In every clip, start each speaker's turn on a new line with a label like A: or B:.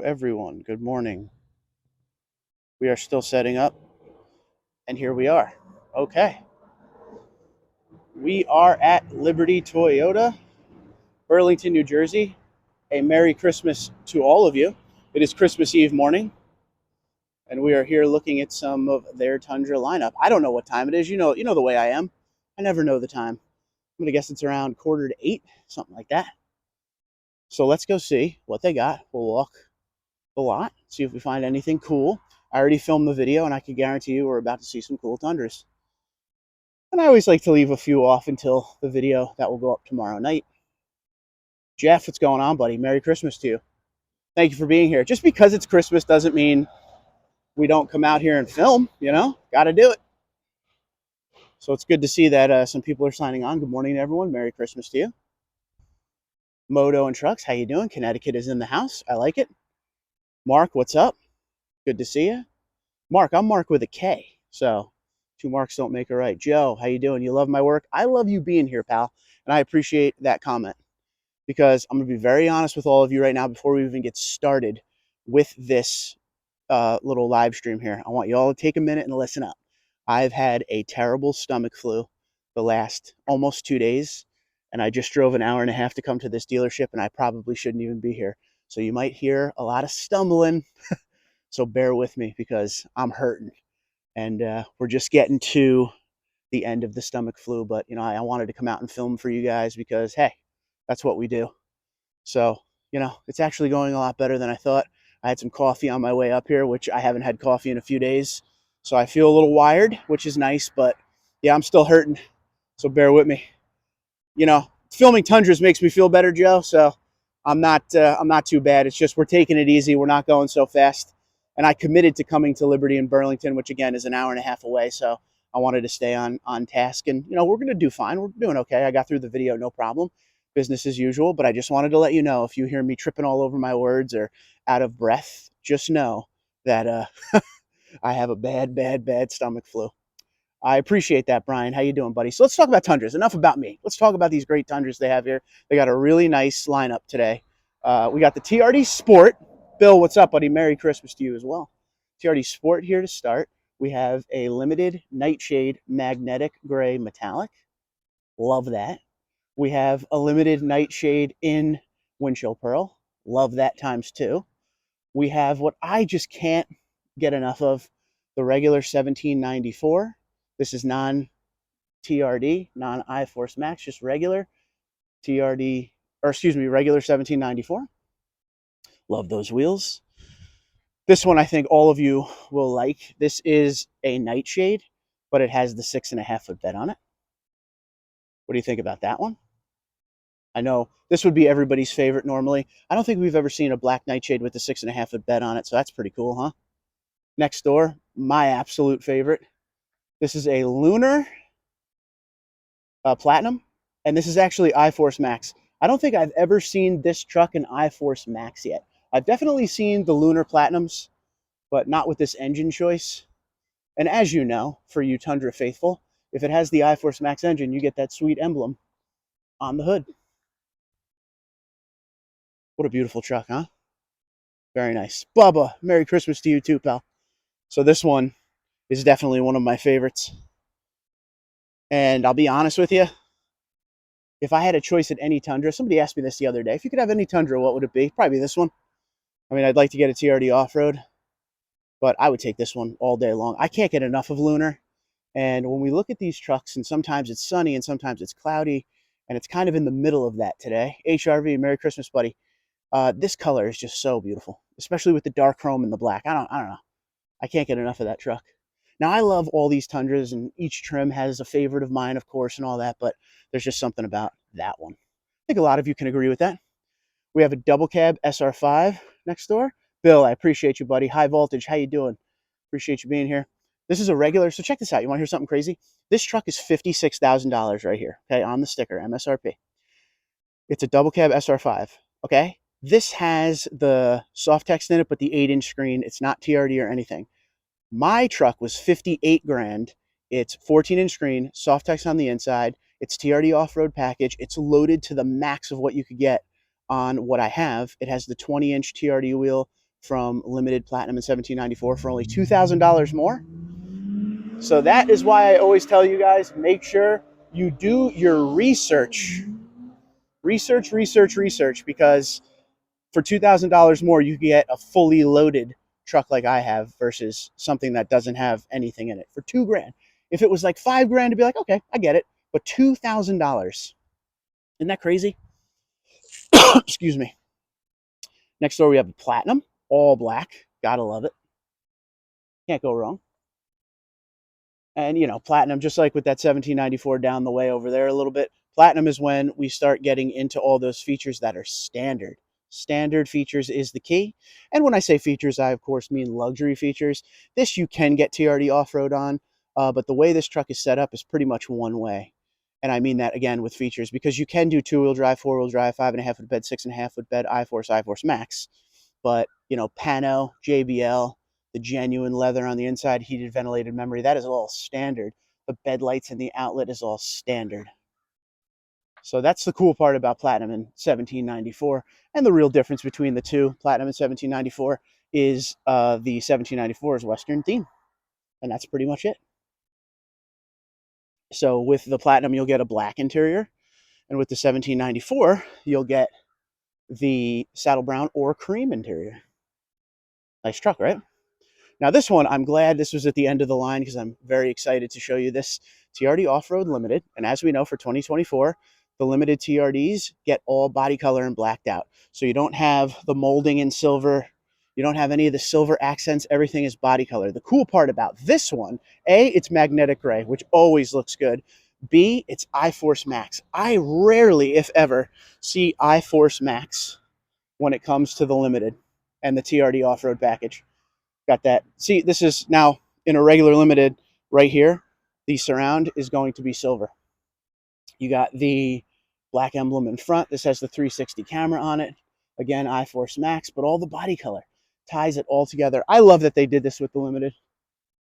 A: everyone. Good morning. We are still setting up, and here we are. Okay. We are at Liberty Toyota, Burlington, New Jersey. A Merry Christmas to all of you. It is Christmas Eve morning, and we are here looking at some of their Tundra lineup. I don't know what time it is. You know the way I am. I never know the time. I'm gonna guess it's around 7:45, something like that. So let's go see what they got. We'll walk the lot, see if we find anything cool. I already filmed the video, and I can guarantee you we're about to see some cool Tundras. And I always like to leave a few off until the video that will go up tomorrow night. Jeff, what's going on, buddy? Merry Christmas to you. Thank you for being here. Just because it's Christmas doesn't mean we don't come out here and film, Got to do it. So it's good to see that some people are signing on. Good morning, everyone. Merry Christmas to you. Moto and Trucks, how you doing? Connecticut is in the house. I like it. Mark, what's up? Good to see you. Mark, I'm Mark with a K. So two Marks don't make a right. Joe, how you doing? You love my work? I love you being here, pal. And I appreciate that comment, because I'm going to be very honest with all of you right now before we even get started with this little live stream here. I want you all to take a minute and listen up. I've had a terrible stomach flu the last almost 2 days, and I just drove an hour and a half to come to this dealership, and I probably shouldn't even be here. So you might hear a lot of stumbling. So bear with me, because I'm hurting, and we're just getting to the end of the stomach flu. But I wanted to come out and film for you guys, because hey, that's what we do. So it's actually going a lot better than I thought. I had some coffee on my way up here, which I haven't had coffee in a few days, so I feel a little wired, which is nice. But yeah, I'm still hurting, so bear with me. Filming Tundras makes me feel better, Joe. So I'm not too bad. It's just we're taking it easy. We're not going so fast. And I committed to coming to Liberty in Burlington, which again is an hour and a half away. So I wanted to stay on task, and we're gonna do fine. We're doing okay. I got through the video, no problem. Business as usual. But I just wanted to let you know, if you hear me tripping all over my words or out of breath, just know that I have a bad stomach flu. I appreciate that, Brian. How you doing, buddy? So let's talk about Tundras. Enough about me. Let's talk about these great Tundras they have here. They got a really nice lineup today. We got the TRD Sport. Bill, what's up, buddy? Merry Christmas to you as well. TRD Sport here to start. We have a limited Nightshade magnetic gray metallic. Love that. We have a limited Nightshade in windshield pearl. Love that times two. We have what I just can't get enough of, the regular 1794. This is non-TRD, non-iForce Max, just regular TRD, regular 1794. Love those wheels. This one I think all of you will like. This is a Nightshade, but it has the 6.5 foot bed on it. What do you think about that one? I know this would be everybody's favorite normally. I don't think we've ever seen a black Nightshade with the 6.5 foot bed on it, so that's pretty cool, huh? Next door, my absolute favorite. This is a Lunar Platinum, and this is actually iForce Max. I don't think I've ever seen this truck in iForce Max yet. I've definitely seen the Lunar Platinums, but not with this engine choice. And as you know, for you Tundra faithful, if it has the iForce Max engine, you get that sweet emblem on the hood. What a beautiful truck, huh? Very nice. Bubba, Merry Christmas to you too, pal. So this one is definitely one of my favorites. And I'll be honest with you, if I had a choice at any Tundra, somebody asked me this the other day, if you could have any Tundra, what would it be? Probably this one. I mean, I'd like to get a TRD off-road, but I would take this one all day long. I can't get enough of Lunar. And when we look at these trucks, and sometimes it's sunny and sometimes it's cloudy, and it's kind of in the middle of that today. HRV, Merry Christmas, buddy. This color is just so beautiful, especially with the dark chrome and the black. I don't know. I can't get enough of that truck. Now, I love all these Tundras, and each trim has a favorite of mine, of course, and all that, but there's just something about that one. I think a lot of you can agree with that. We have a double cab SR5 next door. Bill, I appreciate you, buddy. High Voltage, how you doing? Appreciate you being here. This is a regular, so check this out. You want to hear something crazy? This truck is $56,000 right here, okay, on the sticker, MSRP. It's a double cab SR5, okay? This has the soft text in it, but the 8-inch screen. It's not TRD or anything. My truck was 58 grand. It's 14-inch screen, soft text on the inside. It's TRD off-road package. It's loaded to the max of what you could get on what I have. It has the 20-inch TRD wheel, from limited platinum in 1794 for only $2,000 more. So that is why I always tell you guys, make sure you do your research. Research, because for $2,000 more, you get a fully loaded truck like I have versus something that doesn't have anything in it for $2,000. If it was like $5,000, to be like, okay, I get it. But $2,000, isn't that crazy? Excuse me. Next door, we have the Platinum, all black. Gotta love it. Can't go wrong. And, you know, Platinum, just like with that 1794 down the way over there a little bit, Platinum is when we start getting into all those features that are standard. Standard features is the key. And when I say features, I, of course, mean luxury features. This you can get TRD off-road on, but the way this truck is set up is pretty much one way. And I mean that, again, with features, because you can do two-wheel drive, four-wheel drive, 5.5-foot bed, 6.5-foot bed, iForce Max. But, you know, Pano, JBL, the genuine leather on the inside, heated ventilated memory, that is all standard. The bed lights in the outlet is all standard. So that's the cool part about Platinum in 1794. And the real difference between the two, Platinum in 1794, is the 1794 is Western theme. And that's pretty much it. So with the Platinum, you'll get a black interior. And with the 1794, you'll get the saddle brown or cream interior. Nice truck, right? Now this one, I'm glad this was at the end of the line because I'm very excited to show you this TRD Off-Road Limited. And as we know, for 2024, the limited TRDs get all body color and blacked out. So you don't have the molding in silver. You don't have any of the silver accents. Everything is body color. The cool part about this one, A, it's magnetic gray, which always looks good. B, it's iForce Max. I rarely, if ever, see iForce Max when it comes to the limited and the TRD off-road package. Got that. See, this is now in a regular limited right here. The surround is going to be silver. You got the black emblem in front. This has the 360 camera on it. Again, iForce Max, but all the body color ties it all together. I love that they did this with the limited.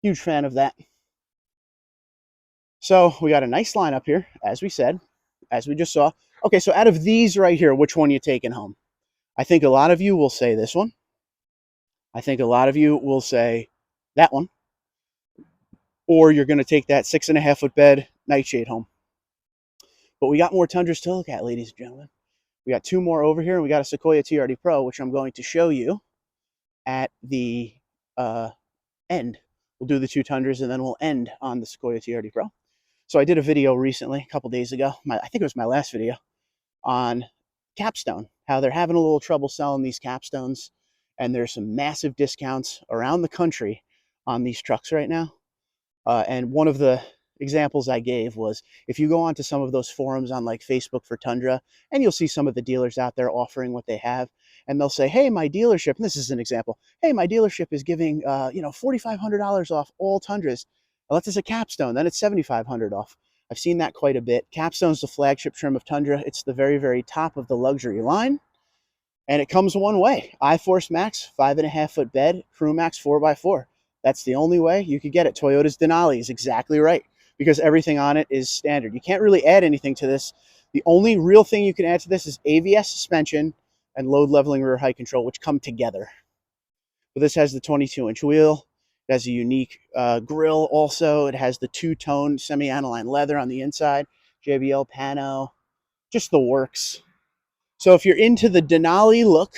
A: Huge fan of that. So we got a nice lineup here, as we said, as we just saw. Okay, so out of these right here, which one you taking home? I think a lot of you will say this one. I think a lot of you will say that one. Or you're going to take that 6.5-foot bed nightshade home. But we got more Tundras to look at, ladies and gentlemen. We got two more over here, and we got a Sequoia TRD Pro, which I'm going to show you at the end. We'll do the two Tundras, and then we'll end on the Sequoia TRD Pro. So I did a video recently, a couple days ago. I think it was my last video, on Capstone, how they're having a little trouble selling these Capstones, and there's some massive discounts around the country on these trucks right now. And one of the examples I gave was if you go onto some of those forums on like Facebook for Tundra, and you'll see some of the dealers out there offering what they have, and they'll say, hey, my dealership, and this is an example, hey, my dealership is giving $4,500 off all Tundras. Unless it's a Capstone, then it's $7,500 off. I've seen that quite a bit. Capstone's the flagship trim of Tundra. It's the very, very top of the luxury line. And it comes one way. iForce Max, 5.5-foot bed, Crew Max 4x4. That's the only way you could get it. Toyota's Denali is exactly right, because everything on it is standard. You can't really add anything to this. The only real thing you can add to this is ABS suspension and load leveling rear height control, which come together. But this has the 22-inch wheel. It has a unique grille also. It has the two-tone semi-aniline leather on the inside, JBL Pano, just the works. So if you're into the Denali look,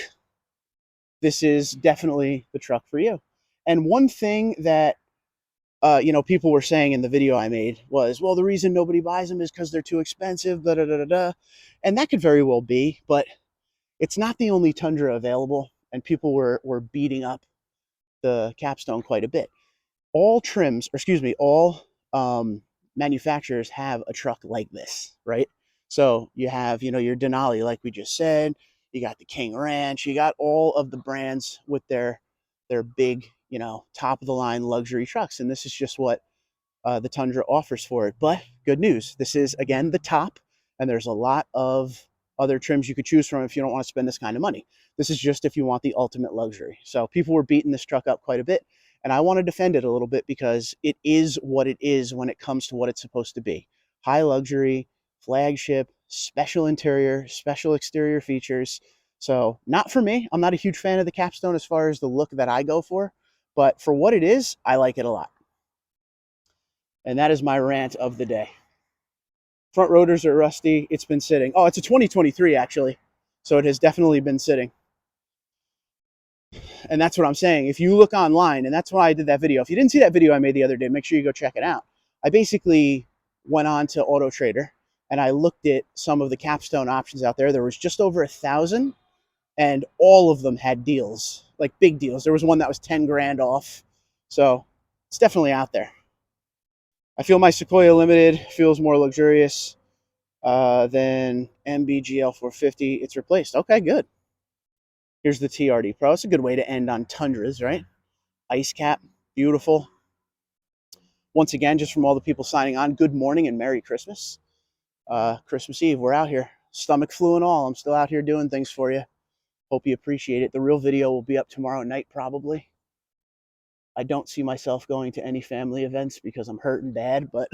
A: this is definitely the truck for you. And one thing that people were saying in the video I made was, well, the reason nobody buys them is because they're too expensive, da da da da. And that could very well be, but it's not the only Tundra available, and people were beating up the Capstone quite a bit. All manufacturers have a truck like this, right? So you have, your Denali, like we just said, you got the King Ranch, you got all of the brands with their big, top of the line luxury trucks. And this is just what the Tundra offers for it. But good news, this is, again, the top, and there's a lot of other trims you could choose from if you don't want to spend this kind of money. This is just if you want the ultimate luxury. So people were beating this truck up quite a bit, and I want to defend it a little bit because it is what it is when it comes to what it's supposed to be. High luxury, flagship, special interior, special exterior features. So not for me. I'm not a huge fan of the Capstone as far as the look that I go for, but for what it is, I like it a lot. And that is my rant of the day. Front rotors are rusty. It's been sitting. Oh, it's a 2023 actually. So it has definitely been sitting. And that's what I'm saying. If you look online, and that's why I did that video. If you didn't see that video I made the other day, make sure you go check it out. I basically went on to Auto Trader and I looked at some of the Capstone options out there. There was just over 1,000, and all of them had deals, like big deals. There was one that was 10 grand off. So it's definitely out there. I feel my Sequoia Limited feels more luxurious than MBGL 450. It's replaced. Okay, good. Here's the TRD Pro. It's a good way to end on Tundras, right? Ice cap, beautiful. Once again, just from all the people signing on, good morning and Merry Christmas. Christmas Eve, we're out here. Stomach flu and all. I'm still out here doing things for you. Hope you appreciate it. The real video will be up tomorrow night, probably. I don't see myself going to any family events because I'm hurting bad, but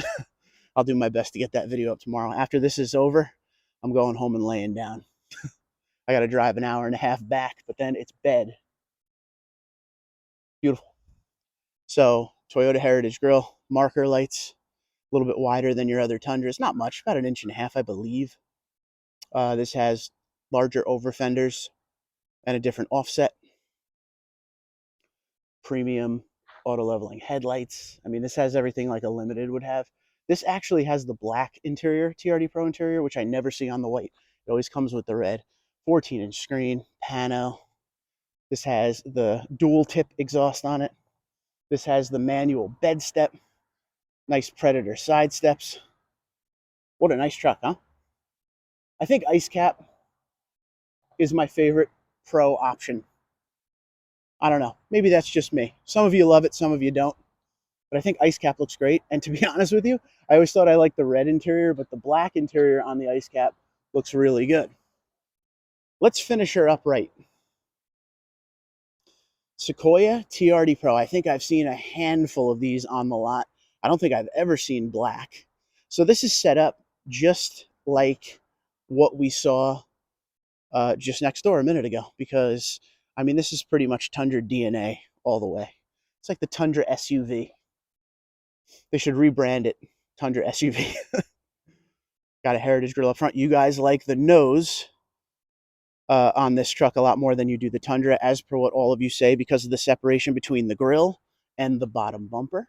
A: I'll do my best to get that video up tomorrow. After this is over, I'm going home and laying down. I got to drive an hour and a half back, but then it's bed. Beautiful. So, Toyota Heritage Grill, marker lights, a little bit wider than your other Tundras. Not much, about 1.5 inches, I believe. This has larger over fenders and a different offset. Premium auto leveling headlights. I mean, this has everything like a Limited would have. This actually has the black interior, TRD Pro interior, which I never see on the white. It always comes with the red. 14-inch screen, pano. This has the dual tip exhaust on it. This has the manual bed step. Nice Predator side steps. What a nice truck, huh? I think Ice Cap is my favorite Pro option. I don't know. Maybe that's just me. Some of you love it, some of you don't. But I think Ice Cap looks great. And to be honest with you, I always thought I liked the red interior, but the black interior on the Ice Cap looks really good. Let's finish her up right. Sequoia TRD Pro. I think I've seen a handful of these on the lot. I don't think I've ever seen black. So this is set up just like what we saw just next door a minute ago, because, I mean, this is pretty much Tundra DNA all the way. It's like the Tundra SUV. They should rebrand it Tundra SUV. Got a Heritage grill up front. You guys like the nose on this truck a lot more than you do the Tundra, as per what all of you say, because of the separation between the grill and the bottom bumper.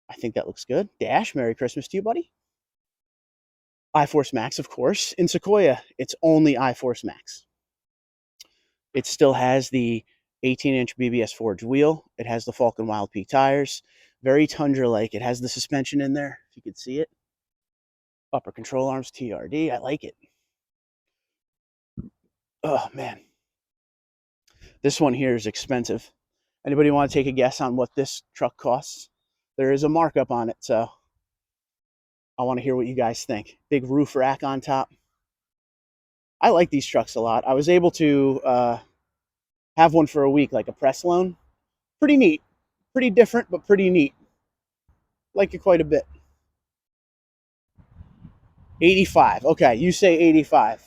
A: I think that looks good. Dash, Merry Christmas to you, buddy. iForce Max, of course. In Sequoia, it's only iForce Max. It still has the 18-inch BBS forged wheel. It has the Falcon Wild Peak tires. Very Tundra-like. It has the suspension in there, if you could see it. Upper control arms, TRD. I like it. Oh, man. This one here is expensive. Anybody want to take a guess on what this truck costs? There is a markup on it, so I want to hear what you guys think. Big roof rack on top. I like these trucks a lot. I was able to have one for a week, like a press loan. Pretty neat. Pretty different, but pretty neat. Like it quite a bit. 85. Okay, you say 85.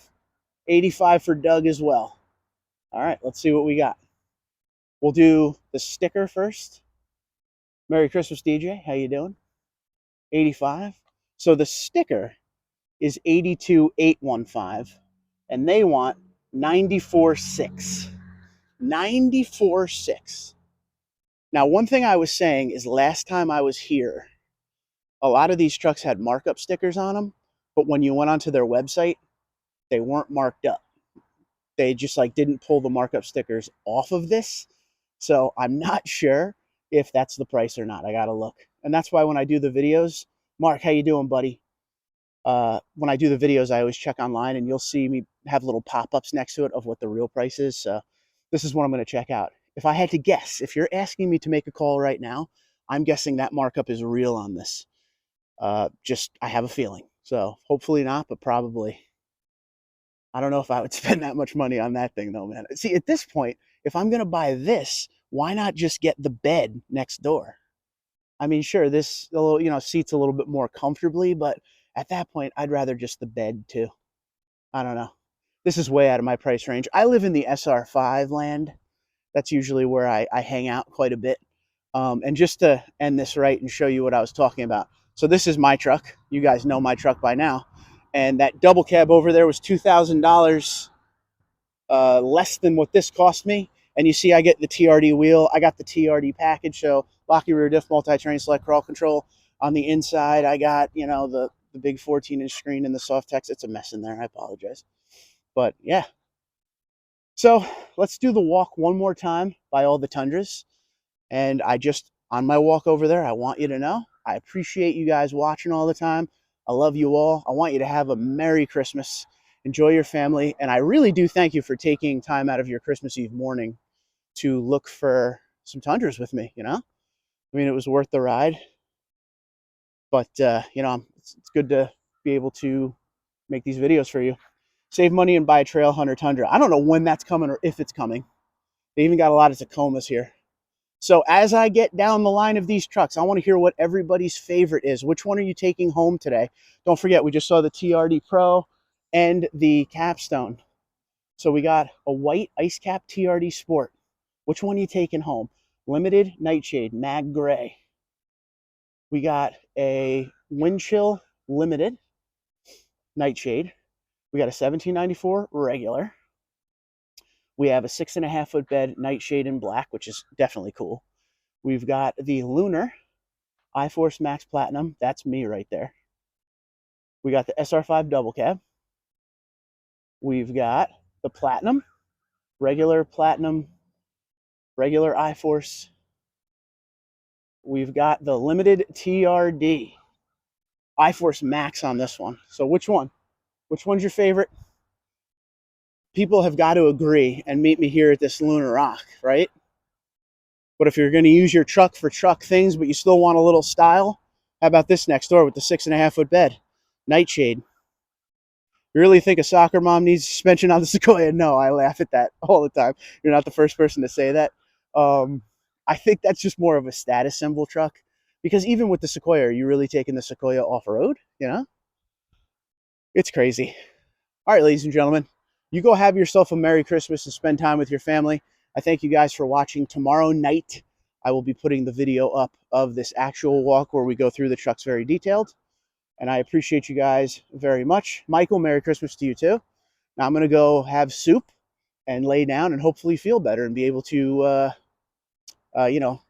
A: 85 for Doug as well. All right, let's see what we got. We'll do the sticker first. Merry Christmas, DJ. How you doing? 85. So the sticker is 82,815, and they want 94,6. 94,6. Now, one thing I was saying is last time I was here, a lot of these trucks had markup stickers on them, but when you went onto their website, they weren't marked up. They just like didn't pull the markup stickers off of this. So I'm not sure if that's the price or not. I gotta look. And that's why when I do the videos, Mark, how you doing, buddy? When I do the videos, I always check online, and you'll see me have little pop-ups next to it of what the real price is. So this is what I'm going to check out. If I had to guess, if you're asking me to make a call right now, I'm guessing that markup is real on this. Just, I have a feeling. So hopefully not, but probably. I don't know if I would spend that much money on that thing though, man. See, at this point, if I'm going to buy this, why not just get the bed next door? I mean, sure, this seats a little bit more comfortably, but at that point, I'd rather just the bed too. I don't know. This is way out of my price range. I live in the SR5 land. That's usually where I hang out quite a bit. And just to end this right and show you what I was talking about. So this is my truck. You guys know my truck by now. And that double cab over there was $2,000 less than what this cost me. And you see I get the TRD wheel. I got the TRD package. So locky rear diff, multi-terrain select crawl control. On the inside, I got, you know, the big 14-inch screen and the soft text. It's a mess in there. I apologize. But yeah. So let's do the walk one more time by all the Tundras. And on my walk over there, I want you to know, I appreciate you guys watching all the time. I love you all. I want you to have a Merry Christmas. Enjoy your family. And I really do thank you for taking time out of your Christmas Eve morning to look for some Tundras with me, you know? I mean, it was worth the ride. But, you know, it's good to be able to make these videos for you. Save money and buy a Trail Hunter Tundra. I don't know when that's coming or if it's coming. They even got a lot of Tacomas here. So as I get down the line of these trucks, I want to hear what everybody's favorite is. Which one are you taking home today? Don't forget, we just saw the TRD Pro and the Capstone. So we got a white Ice Cap TRD Sport. Which one are you taking home? Limited Nightshade Mag Gray. We got a Windchill Limited Nightshade. We got a 1794 regular. We have a 6.5 foot bed Nightshade in black, which is definitely cool. We've got the Lunar iForce Max Platinum. That's me right there. We got the SR5 double cab. We've got the Platinum, regular Platinum, regular iForce. We've got the limited TRD iForce Max on this one. So which one? Which one's your favorite? People have got to agree and meet me here at this Lunar Rock, right? But if you're going to use your truck for truck things, but you still want a little style, how about this next door with the 6.5 foot bed? Nightshade. You really think a soccer mom needs suspension on the Sequoia? No, I laugh at that all the time. You're not the first person to say that. I think that's just more of a status symbol truck. Because even with the Sequoia, are you really taking the Sequoia off-road? You know? It's crazy. All right, ladies and gentlemen, you go have yourself a Merry Christmas and spend time with your family. I thank you guys for watching. Tomorrow night, I will be putting the video up of this actual walk where we go through the trucks very detailed. And I appreciate you guys very much. Michael, Merry Christmas to you too. Now I'm going to go have soup and lay down and hopefully feel better and be able to, you know,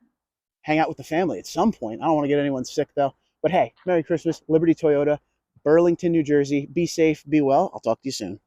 A: hang out with the family at some point. I don't want to get anyone sick though. But hey, Merry Christmas, Liberty Toyota, Burlington, New Jersey. Be safe, be well. I'll talk to you soon.